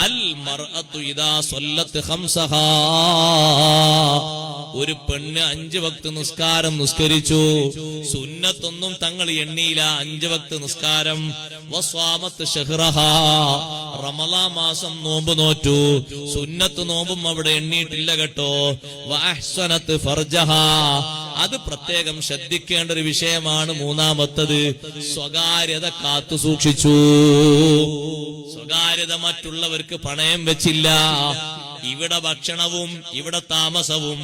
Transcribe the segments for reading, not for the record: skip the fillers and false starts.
അൽ മർഅതു ഇദാ സല്ലത്ത് ഖംസഹാ, ഒരു പെണ്ണ് 5 വക്ത് നിസ്കാരം നിസ്കരിച്ചു, സുന്നത്തൊന്നും തങ്ങൾ എണ്ണിയില്ല, 5 വക്ത് നിസ്കാരം. വസ്വാമത്ത് ശഹ്റഹാ, റമളാൻ മാസം നോമ്പ് നോറ്റു, സുന്നത്ത് നോമ്പും അവിടെ എണ്ണിയിട്ടില്ല കേട്ടോ. വഅഹ്സനത്ത് ഫർജഹാ, അത് പ്രത്യേകം ശ്രദ്ധിക്കേണ്ട ഒരു വിഷയമാണ്. മൂന്നാമത്തത് സ്വകാര്യത കാത്തു സൂക്ഷിച്ചു. സ്വകാര്യത മറ്റുള്ളവർക്ക് പണയം വെച്ചില്ല. ഇവിടെ ഭക്ഷണവും ഇവിടെ താമസവും,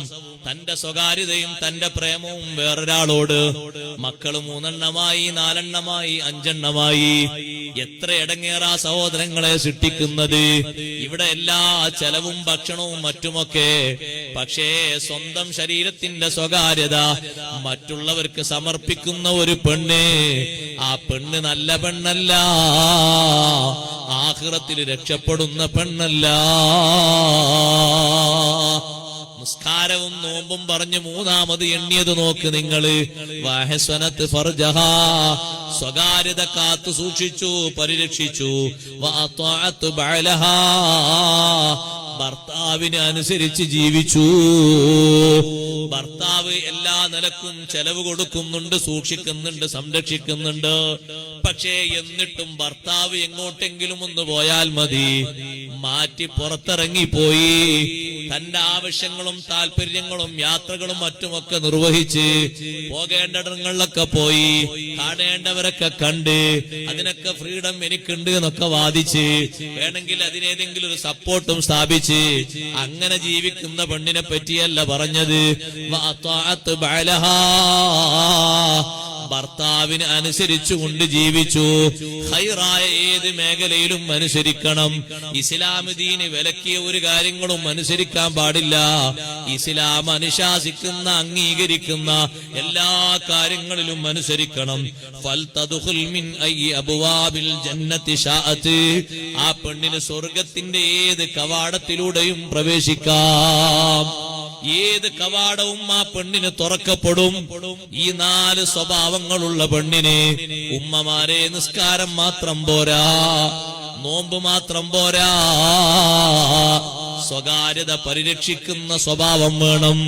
തന്റെ സ്വകാര്യതയും തന്റെ പ്രേമവും വേറൊരാളോട്. മക്കള് 3 എണ്ണമായി, 4 എണ്ണമായി, 5 എണ്ണമായി. എത്ര ഇടങ്ങേറാ സഹോദരങ്ങളെ സൃഷ്ടിക്കുന്നത്. ഇവിടെ എല്ലാ ചെലവും ഭക്ഷണവും മറ്റുമൊക്കെ. പക്ഷേ സ്വന്തം ശരീരത്തിന്റെ സ്വകാര്യത മറ്റുള്ളവർക്ക് സമർപ്പിക്കുന്ന ഒരു പെണ്ണ്, ആ പെണ്ണ് നല്ല പെണ്ണല്ല, ആഖിറത്തിൽ രക്ഷപ്പെടുന്ന പെണ്ണല്ല. നിസ്കാരവും നോമ്പും പറഞ്ഞു മൂന്നാമത് എണ്ണിയത് നോക്ക് നിങ്ങള്. വഹസനത്ത് ഫർജഹാ, സ്വകാര്യത കാത്തു സൂക്ഷിച്ചു, പരിരക്ഷിച്ചു. വഅത്വഅത്ത് ബഅലഹാ, ഭർത്താവിന് അനുസരിച്ച് ജീവിച്ചു. ഭർത്താവ് എല്ലാ നിലക്കും ചെലവ് കൊടുക്കുന്നുണ്ട്, സൂക്ഷിക്കുന്നുണ്ട്, സംരക്ഷിക്കുന്നുണ്ട്. പക്ഷേ എന്നിട്ടും ഭർത്താവ് എങ്ങോട്ടെങ്കിലും ഒന്ന് പോയാൽ മതി, മാറ്റി പുറത്തിറങ്ങിപ്പോയി തന്റെ ആവശ്യങ്ങളും താല്പര്യങ്ങളും യാത്രകളും മറ്റുമൊക്കെ നിർവഹിച്ച് പോകേണ്ടിടങ്ങളിലൊക്കെ പോയി, കാണേണ്ടവരൊക്കെ കണ്ട്, അതിനൊക്കെ ഫ്രീഡം എനിക്കുണ്ട് എന്നൊക്കെ വാദിച്ച്, വേണമെങ്കിൽ അതിനേതെങ്കിലും ഒരു സപ്പോർട്ടും സ്ഥാപിച്ച് അങ്ങനെ ജീവിക്കുന്ന പെണ്ണിനെ പറ്റിയല്ല പറഞ്ഞത്. വഅത്വഅത്ത് ബഅലഹാ, ഭർത്താവിന് അനുസരിച്ചുകൊണ്ട് ജീവിച്ചു. ഖൈറായ ഏത് മേഖലയിലും അനുസരിക്കണം. ഇസ്ലാം ദീന് വിലക്കിയ ഒരു കാര്യങ്ങളും അനുസരിക്കാൻ പാടില്ല. ഇസ്ലാം അനുശാസിക്കുന്ന, അംഗീകരിക്കുന്ന എല്ലാ കാര്യങ്ങളിലും അനുസരിക്കണം. ഫൽതദ്ഖുൽ മിൻ അയ്യി അബ്വാബിൽ ജന്നത്തി ശാഅത്ത്, ആ പെണ്ണിന് സ്വർഗത്തിന്റെ ഏത് കവാടത്തിലൂടെയും പ്രവേശിക്കാം. ഏത് കവാടവും ആ പെണ്ണിന് തുറക്കപ്പെടും. ഈ 4 സ്വഭാവങ്ങളുള്ള പെണ്ണിന് ഉമ്മമാരെ നിസ്കാരം മാത്രം പോരാ, നോമ്പ് മാത്രം പോരാ, സ്വകാര്യത പരിരക്ഷിക്കുന്ന സ്വഭാവം വേണം.